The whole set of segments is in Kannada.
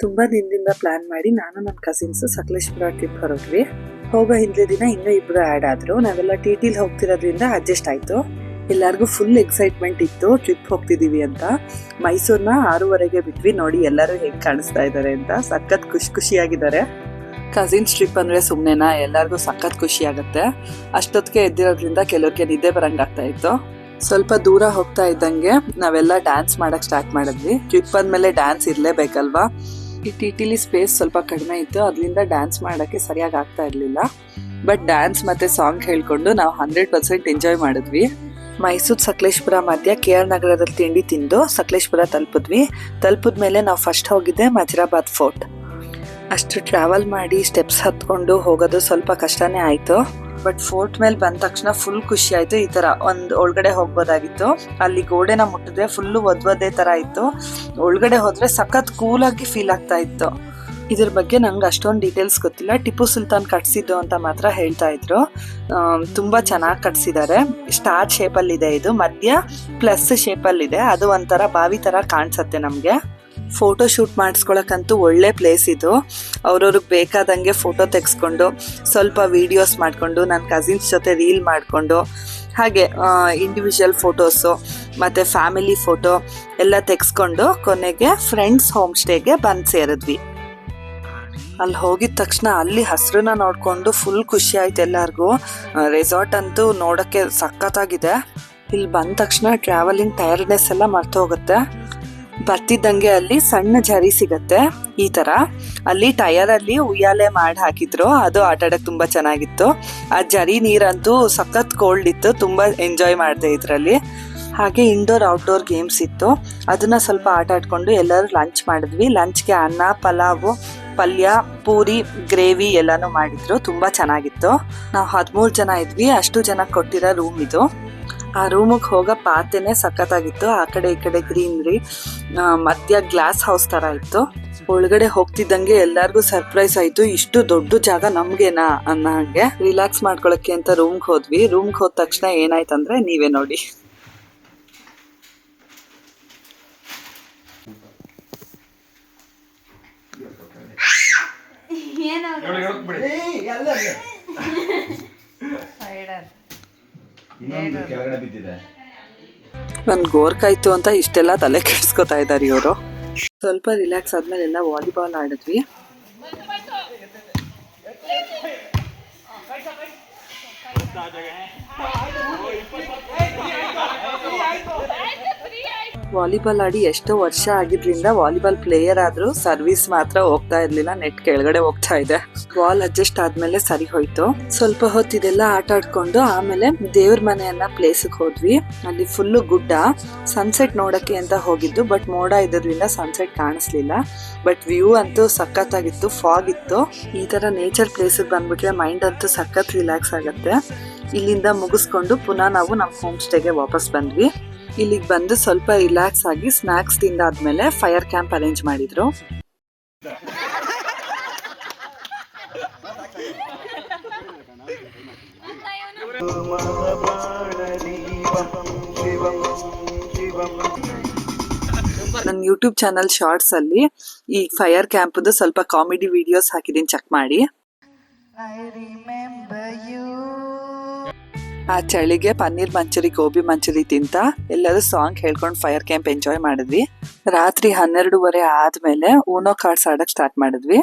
ತುಂಬಾ ದಿನದಿಂದ ಪ್ಲಾನ್ ಮಾಡಿ ನಾನು ನನ್ನ ಕಸಿನ್ಸ್ ಸಕಲೇಶಪುರ ಟ್ರಿಪ್ ಹೊರಟ್ವಿ. ಹೋಗೋ ಹಿಂದಿನ ದಿನ ಇನ್ನೂ ಇಬ್ರು ಆ್ಯಡ್ ಆದ್ರು. ನಾವೆಲ್ಲ ಟಿಟಿಲಿ ಹೋಗ್ತಿರೋದ್ರಿಂದ ಅಡ್ಜಸ್ಟ್ ಆಯ್ತು. ಎಲ್ಲರಿಗೂ ಫುಲ್ ಎಕ್ಸೈಟ್ಮೆಂಟ್ ಇತ್ತು ಟ್ರಿಪ್ ಹೋಗ್ತಿದೀವಿ ಅಂತ. ಮೈಸೂರ್ನ 6:30ಗೆ ಬಿಟ್ವಿ. ನೋಡಿ ಎಲ್ಲರೂ ಹೇಗೆ ಕಾಣಿಸ್ತಾ ಇದ್ದಾರೆ ಅಂತ. ಸಖತ್ ಖುಷಿಯಾಗಿದ್ದಾರೆ. ಕಸಿನ್ಸ್ ಟ್ರಿಪ್ ಅಂದ್ರೆ ಸುಮ್ಮನೆನಾ, ಎಲ್ಲರಿಗೂ ಸಖತ್ ಖುಷಿ ಆಗುತ್ತೆ. ಅಷ್ಟೊತ್ತಿಗೆ ಎದ್ದಿರೋದ್ರಿಂದ ಕೆಲವ್ರಿಗೆ ನಿದ್ದೆ ಬರಂಗಾಗ್ತಾ ಇತ್ತು. ಸ್ವಲ್ಪ ದೂರ ಹೋಗ್ತಾ ಇದ್ದಂಗೆ ನಾವೆಲ್ಲ ಡ್ಯಾನ್ಸ್ ಮಾಡಕ್ ಸ್ಟಾರ್ಟ್ ಮಾಡಿದ್ವಿ. ಟ್ರಿಪ್ ಅಂದ್ಮೇಲೆ ಡ್ಯಾನ್ಸ್ ಇರ್ಲೇಬೇಕಲ್ವಾ. ಈ ಟಿಟಿಲಿ ಸ್ಪೇಸ್ ಸ್ವಲ್ಪ ಕಡಿಮೆ ಇತ್ತು, ಅದರಿಂದ ಡ್ಯಾನ್ಸ್ ಮಾಡೋಕ್ಕೆ ಸರಿಯಾಗಿ ಆಗ್ತಾ ಇರಲಿಲ್ಲ. ಬಟ್ ಡ್ಯಾನ್ಸ್ ಮತ್ತು ಸಾಂಗ್ ಹೇಳ್ಕೊಂಡು ನಾವು 100% ಎಂಜಾಯ್ ಮಾಡಿದ್ವಿ. ಮೈಸೂರು ಸಕಲೇಶಪುರ ಮಧ್ಯ KR ನಗರದಲ್ಲಿ ತಿಂಡಿ ತಿಂದು ಸಕಲೇಶಪುರ ತಲುಪಿದ್ಮೇಲೆ ನಾವು ಫಸ್ಟ್ ಹೋಗಿದ್ದೆ ಮಜರಾಬಾದ್ ಫೋರ್ಟ್. ಅಷ್ಟು ಟ್ರಾವೆಲ್ ಮಾಡಿ ಸ್ಟೆಪ್ಸ್ ಹತ್ಕೊಂಡು ಹೋಗೋದು ಸ್ವಲ್ಪ ಕಷ್ಟನೇ ಆಯಿತು. ಬಟ್ ಫೋರ್ಟ್ ಮೇಲೆ ಬಂದ ತಕ್ಷಣ ಫುಲ್ ಖುಷಿ ಆಯಿತು. ಈ ಥರ ಒಂದು ಒಳಗಡೆ ಹೋಗ್ಬೋದಾಗಿತ್ತು. ಅಲ್ಲಿ ಗೋಡೆನ ಮುಟ್ಟಿದ್ರೆ ಫುಲ್ಲು ಒದ್ದೇ ಥರ ಇತ್ತು. ಒಳಗಡೆ ಹೋದರೆ ಸಖತ್ ಕೂಲಾಗಿ ಫೀಲ್ ಆಗ್ತಾ ಇತ್ತು. ಇದ್ರ ಬಗ್ಗೆ ನಂಗೆ ಅಷ್ಟೊಂದು ಡೀಟೇಲ್ಸ್ ಗೊತ್ತಿಲ್ಲ. ಟಿಪ್ಪು ಸುಲ್ತಾನ್ ಕಟ್ಸಿದ್ದು ಅಂತ ಮಾತ್ರ ಹೇಳ್ತಾ ಇದ್ರು. ತುಂಬ ಚೆನ್ನಾಗಿ ಕಟ್ಸಿದ್ದಾರೆ. ಸ್ಟಾರ್ ಶೇಪಲ್ಲಿದೆ, ಇದು ಮಧ್ಯ ಪ್ಲಸ್ ಶೇಪಲ್ಲಿದೆ. ಅದು ಒಂಥರ ಬಾವಿ ಥರ ಕಾಣಿಸುತ್ತೆ ನಮಗೆ. ಫೋಟೋ ಶೂಟ್ ಮಾಡಿಸ್ಕೊಳಕ್ಕಂತೂ ಒಳ್ಳೆ ಪ್ಲೇಸ್ ಇದು. ಅವ್ರವ್ರಿಗೆ ಬೇಕಾದಂಗೆ ಫೋಟೋ ತೆಗೆಸ್ಕೊಂಡು ಸ್ವಲ್ಪ ವೀಡಿಯೋಸ್ ಮಾಡಿಕೊಂಡು ನನ್ನ ಕಸಿನ್ಸ್ ಜೊತೆ ರೀಲ್ ಮಾಡಿಕೊಂಡು ಹಾಗೆ ಇಂಡಿವಿಜುವಲ್ ಫೋಟೋಸು ಮತ್ತು ಫ್ಯಾಮಿಲಿ ಫೋಟೋ ಎಲ್ಲ ತೆಗೆಸ್ಕೊಂಡು ಕೊನೆಗೆ ಫ್ರೆಂಡ್ಸ್ ಹೋಮ್ ಸ್ಟೇಗೆ ಬಂದು ಸೇರಿದ್ವಿ. ಅಲ್ಲಿ ಹೋಗಿದ ತಕ್ಷಣ ಅಲ್ಲಿ ಹಸಿರನ್ನ ನೋಡಿಕೊಂಡು ಫುಲ್ ಖುಷಿ ಆಯ್ತು ಎಲ್ಲರಿಗೂ. ರೆಸಾರ್ಟ್ ಅಂತೂ ನೋಡೋಕ್ಕೆ ಸಖತ್ತಾಗಿದೆ. ಇಲ್ಲಿ ಬಂದ ತಕ್ಷಣ ಟ್ರಾವೆಲಿಂಗ್ ಟಯರ್ಡ್ನೆಸ್ ಎಲ್ಲ ಮರ್ತು ಹೋಗುತ್ತೆ. ಬರ್ತಿದ್ದಂಗೆ ಅಲ್ಲಿ ಸಣ್ಣ ಝರಿ ಸಿಗತ್ತೆ. ಈ ಥರ ಅಲ್ಲಿ ಟಯರಲ್ಲಿ ಉಯ್ಯಾಲೆ ಮಾಡಿ ಹಾಕಿದ್ರು. ಅದು ಆಟ ಆಡೋಕ್ಕೆ ತುಂಬ ಚೆನ್ನಾಗಿತ್ತು. ಆ ಝರಿ ನೀರಂತೂ ಸಖತ್ ಕೋಲ್ಡ್ ಇತ್ತು. ತುಂಬ ಎಂಜಾಯ್ ಮಾಡಿದೆ ಇದರಲ್ಲಿ. ಹಾಗೆ ಇಂಡೋರ್ ಔಟ್ಡೋರ್ ಗೇಮ್ಸ್ ಇತ್ತು. ಅದನ್ನು ಸ್ವಲ್ಪ ಆಟ ಆಡ್ಕೊಂಡು ಎಲ್ಲರೂ ಲಂಚ್ ಮಾಡಿದ್ವಿ. ಲಂಚ್ಗೆ ಅನ್ನ, ಪಲಾವು, ಪಲ್ಯ, ಪೂರಿ, ಗ್ರೇವಿ ಎಲ್ಲನೂ ಮಾಡಿದ್ರು. ತುಂಬ ಚೆನ್ನಾಗಿತ್ತು. ನಾವು 13 ಜನ ಇದ್ವಿ. ಅಷ್ಟು ಜನ ಕೊಟ್ಟಿರೋ ರೂಮ್ ಇದು. ಆ ರೂಮಿಗೆ ಹೋಗೋ ಪಾತೆನೇ ಸಖತ್ತಾಗಿತ್ತು. ಆ ಕಡೆ ಈ ಕಡೆ ಗ್ರೀನ್ರಿ, ಮಧ್ಯ ಗ್ಲಾಸ್ ಹೌಸ್ ಥರ ಇತ್ತು. ಒಳಗಡೆ ಹೋಗ್ತಿದ್ದಂಗೆ ಎಲ್ಲರಿಗೂ ಸರ್ಪ್ರೈಸ್ ಆಯಿತು. ಇಷ್ಟು ದೊಡ್ಡ ಜಾಗ ನಮಗೇನಾ ಅನ್ನೋ ಹಾಗೆ. ರಿಲ್ಯಾಕ್ಸ್ ಮಾಡ್ಕೊಳ್ಳೋಕ್ಕೆ ಅಂತ ರೂಮ್ಗೆ ಹೋದ್ವಿ. ರೂಮ್ಗೆ ಹೋದ ತಕ್ಷಣ ಏನಾಯ್ತಂದ್ರೆ ನೀವೇ ನೋಡಿ. ನನ್ ಗೋರ್ಕಾಯ್ತು ಅಂತ ಇಷ್ಟೆಲ್ಲ ತಲೆ ಕೆಡ್ಸ್ಕೊತಾ ಇದ್ದಾರೆ ಇವರು. ಸ್ವಲ್ಪ ರಿಲ್ಯಾಕ್ಸ್ ಆದ್ಮೇಲೆ ಎಲ್ಲ ವಾಲಿಬಾಲ್ ಆಡಿದ್ವಿ. ವಾಲಿಬಾಲ್ ಆಡಿ ಎಷ್ಟೋ ವರ್ಷ ಆಗಿದ್ರಿಂದ ವಾಲಿಬಾಲ್ ಪ್ಲೇಯರ್ ಆದ್ರೂ ಸರ್ವಿಸ್ ಮಾತ್ರ ಹೋಗ್ತಾ ಇರ್ಲಿಲ್ಲ. ನೆಟ್ ಕೆಳಗಡೆ ಹೋಗ್ತಾ ಇದೆ. ಬಾಲ್ ಅಡ್ಜಸ್ಟ್ ಆದ್ಮೇಲೆ ಸರಿ ಹೋಯ್ತು. ಸ್ವಲ್ಪ ಹೊತ್ತಿದೆಲ್ಲ ಆಟ ಆಡ್ಕೊಂಡು ಆಮೇಲೆ ದೇವ್ರ ಮನೆ ಅನ್ನೋ ಪ್ಲೇಸ್ಗೆ ಹೋದ್ವಿ. ಅಲ್ಲಿ ಫುಲ್ಲು ಗುಡ್ಡ. ಸನ್ಸೆಟ್ ನೋಡಕ್ಕೆ ಅಂತ ಹೋಗಿದ್ದು, ಬಟ್ ಮೋಡ ಇದ್ರಿಂದ ಸನ್ಸೆಟ್ ಕಾಣಿಸ್ಲಿಲ್ಲ. ಬಟ್ ವ್ಯೂ ಅಂತೂ ಸಖತ್ತಾಗಿತ್ತು. ಫಾಗ್ ಇತ್ತು. ಈ ತರ ನೇಚರ್ ಪ್ಲೇಸ್ಗೆ ಬಂದ್ಬಿಟ್ರೆ ಮೈಂಡ್ ಅಂತೂ ಸಖತ್ ರಿಲ್ಯಾಕ್ಸ್ ಆಗುತ್ತೆ. ಇಲ್ಲಿಂದ ಮುಗಿಸ್ಕೊಂಡು ಪುನಃ ನಾವು ನಮ್ಮ ಹೋಮ್ ಸ್ಟೇಗೆ ವಾಪಸ್ ಬಂದ್ವಿ. ಇಲ್ಲಿಗೆ ಬಂದು ಸ್ವಲ್ಪ ರಿಲ್ಯಾಕ್ಸ್ ಆಗಿ ಸ್ನ್ಯಾಕ್ಸ್ ತಿಂದಾದ್ಮೇಲೆ ಫೈರ್ ಕ್ಯಾಂಪ್ ಅರೇಂಜ್ ಮಾಡಿದ್ರು. ನನ್ನ ಯೂಟ್ಯೂಬ್ ಚಾನಲ್ ಶಾರ್ಟ್ಸ್ ಅಲ್ಲಿ ಈ ಫೈರ್ ಕ್ಯಾಂಪ್ದು ಸ್ವಲ್ಪ ಕಾಮಿಡಿ ವಿಡಿಯೋಸ್ ಹಾಕಿದೀನಿ, ಚೆಕ್ ಮಾಡಿ. ಆ ಚಳಿಗೆ ಪನ್ನೀರ್ ಮಂಚೂರಿ, ಗೋಬಿ ಮಂಚೂರಿ ತಿಂತ ಎಲ್ಲರೂ ಸಾಂಗ್ ಹೇಳ್ಕೊಂಡು ಫೈರ್ ಕ್ಯಾಂಪ್ ಎಂಜಾಯ್ ಮಾಡಿದ್ವಿ. ರಾತ್ರಿ 12:30 ಆದ್ಮೇಲೆ ಊನೋ ಕಾರ್ಡ್ಸ್ ಆಡಕ್ ಸ್ಟಾರ್ಟ್ ಮಾಡಿದ್ವಿ.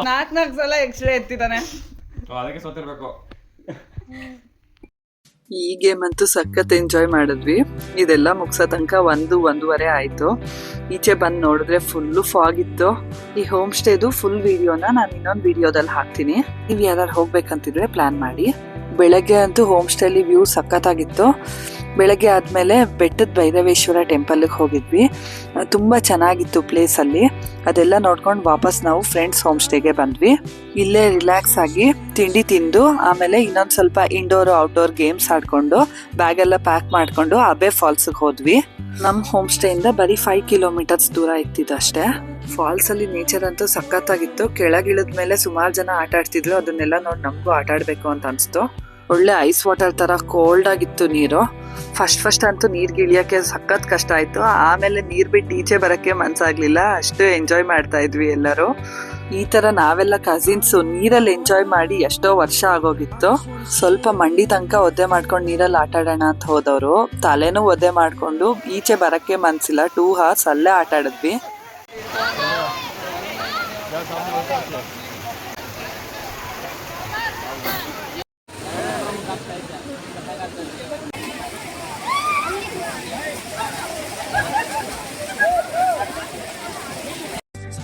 ನಾಲ್ಕು ಸಲ ಎಕ್ಸ್ಟ್ರಾ ಎತ್ತಿದ್ದಾನೆ. ಈ ಗೇಮ್ ಅಂತೂ ಸಖತ್ ಎಂಜಾಯ್ ಮಾಡಿದ್ವಿ. ಇದೆಲ್ಲ ಮುಗ್ಸೋ ತನಕ 1-1:30 ಆಯ್ತು. ಈಚೆ ಬಂದು ನೋಡಿದ್ರೆ ಫುಲ್ಲು ಫಾಗ್ ಇತ್ತು. ಈ ಹೋಮ್ ಸ್ಟೇದು ಫುಲ್ ವಿಡಿಯೋನ ನಾನು ಇನ್ನೊಂದು ವಿಡಿಯೋದಲ್ಲಿ ಹಾಕ್ತೀನಿ. ನೀವು ಯಾರು ಹೋಗ್ಬೇಕಂತಿದ್ರೆ ಪ್ಲಾನ್ ಮಾಡಿ. ಬೆಳಗ್ಗೆ ಅಂತೂ ಹೋಮ್ ಸ್ಟೇಲಿ ವ್ಯೂ ಸಖತ್ತಾಗಿತ್ತು. ಬೆಳಗ್ಗೆ ಆದಮೇಲೆ ಬೆಟ್ಟದ ಭೈರವೇಶ್ವರ ಟೆಂಪಲ್ಗೆ ಹೋಗಿದ್ವಿ. ತುಂಬ ಚೆನ್ನಾಗಿತ್ತು ಪ್ಲೇಸಲ್ಲಿ. ಅದೆಲ್ಲ ನೋಡ್ಕೊಂಡು ವಾಪಸ್ ನಾವು ಫ್ರೆಂಡ್ಸ್ ಹೋಮ್ ಸ್ಟೇಗೆ ಬಂದ್ವಿ. ಇಲ್ಲೇ ರಿಲ್ಯಾಕ್ಸ್ ಆಗಿ ತಿಂಡಿ ತಿಂದು ಆಮೇಲೆ ಇನ್ನೊಂದು ಸ್ವಲ್ಪ ಇಂಡೋರ್ ಔಟ್ಡೋರ್ ಗೇಮ್ಸ್ ಆಡ್ಕೊಂಡು ಬ್ಯಾಗೆಲ್ಲ ಪ್ಯಾಕ್ ಮಾಡಿಕೊಂಡು ಅಬೆ ಫಾಲ್ಸ್ಗೆ ಹೋದ್ವಿ. ನಮ್ಮ ಹೋಮ್ ಸ್ಟೇಯಿಂದ ಬರೀ 5 ಕಿಲೋಮೀಟರ್ಸ್ ದೂರ ಇತ್ತಿದ್ದು ಅಷ್ಟೇ. ಫಾಲ್ಸ್ ಅಲ್ಲಿ ನೇಚರ್ ಅಂತೂ ಸಖತ್ತಾಗಿತ್ತು. ಕೆಳಗಿಳಿದ್ಮೇಲೆ ಸುಮಾರು ಜನ ಆಟ ಆಡ್ತಿದ್ರು. ಅದನ್ನೆಲ್ಲ ನೋಡಿ ನಮಗೂ ಆಟ ಆಡ್ಬೇಕು ಅಂತ ಅನಿಸ್ತು. ಒಳ್ಳೆ ಐಸ್ ವಾಟರ್ ತರ ಕೋಲ್ಡ್ ಆಗಿತ್ತು ನೀರು. ಫಸ್ಟ್ ಅಂತೂ ನೀರ್ಗೆ ಇಳಿಯಕ್ಕೆ ಸಖತ್ ಕಷ್ಟ ಆಯ್ತು. ಆಮೇಲೆ ನೀರ್ ಬಿಟ್ಟು ಈಚೆ ಬರಕ್ಕೆ ಮನ್ಸಾಗ್ಲಿಲ್ಲ, ಅಷ್ಟು ಎಂಜಾಯ್ ಮಾಡ್ತಾ ಇದ್ವಿ ಎಲ್ಲರೂ. ಈ ತರ ನಾವೆಲ್ಲ ಕಸಿನ್ಸ್ ನೀರಲ್ಲಿ ಎಂಜಾಯ್ ಮಾಡಿ ಎಷ್ಟೋ ವರ್ಷ ಆಗೋಗಿತ್ತು. ಸ್ವಲ್ಪ ಮಂಡಿ ತನಕ ಒದ್ದೆ ಮಾಡ್ಕೊಂಡು ನೀರಲ್ಲಿ ಆಟ ಆಡೋಣ ಅಂತ ಹೋದವರು ತಲೆನೂ ಒದ್ದೆ ಮಾಡ್ಕೊಂಡು ಈಚೆ ಬರಕ್ಕೆ ಮನ್ಸಿಲ್ಲ. 2 hours ಅಲ್ಲೇ ಆಟ ಆಡಿದ್ವಿ.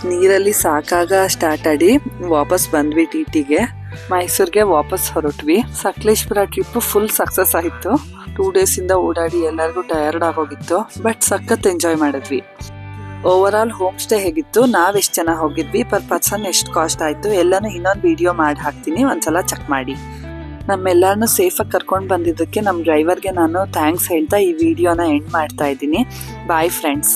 ನೀರಲ್ಲಿ ಸಾಕಾಗ ಸ್ಟಾರ್ಟ್ ಆಡಿ ವಾಪಸ್ ಬಂದ್ವಿ ಟಿಟಿಗೆ. ಮೈಸೂರಿಗೆ ವಾಪಸ್ ಹೊರಟ್ವಿ. ಸಕಲೇಶ್ಪುರ ಟ್ರಿಪ್ ಫುಲ್ ಸಕ್ಸಸ್ ಆಯಿತು. 2 days ಇಂದ ಓಡಾಡಿ ಎಲ್ಲರಿಗೂ ಟಯರ್ಡ್ ಆಗೋಗಿತ್ತು, ಬಟ್ ಸಖತ್ ಎಂಜಾಯ್ ಮಾಡಿದ್ವಿ. ಓವರ್ ಆಲ್ ಹೋಮ್ ಸ್ಟೇ ಹೇಗಿತ್ತು, ನಾವ್ ಎಷ್ಟು ಜನ ಹೋಗಿದ್ವಿ, ಪರ್ ಪರ್ಸನ್ ಎಷ್ಟು ಕಾಸ್ಟ್ ಆಯ್ತು ಎಲ್ಲಾನು ಇನ್ನೊಂದು ವಿಡಿಯೋ ಮಾಡಿ ಹಾಕ್ತೀನಿ, ಒಂದ್ಸಲ ಚೆಕ್ ಮಾಡಿ. ನಮ್ಮೆಲ್ಲರನ್ನು ಸೇಫಾಗಿ ಕರ್ಕೊಂಡು ಬಂದಿದ್ದಕ್ಕೆ ನಮ್ಮ ಡ್ರೈವರ್ಗೆ ನಾನು ಥ್ಯಾಂಕ್ಸ್ ಹೇಳ್ತಾ ಈ ವಿಡಿಯೋನ ಎಂಡ್ ಮಾಡ್ತಾ ಇದ್ದೀನಿ. Bye friends.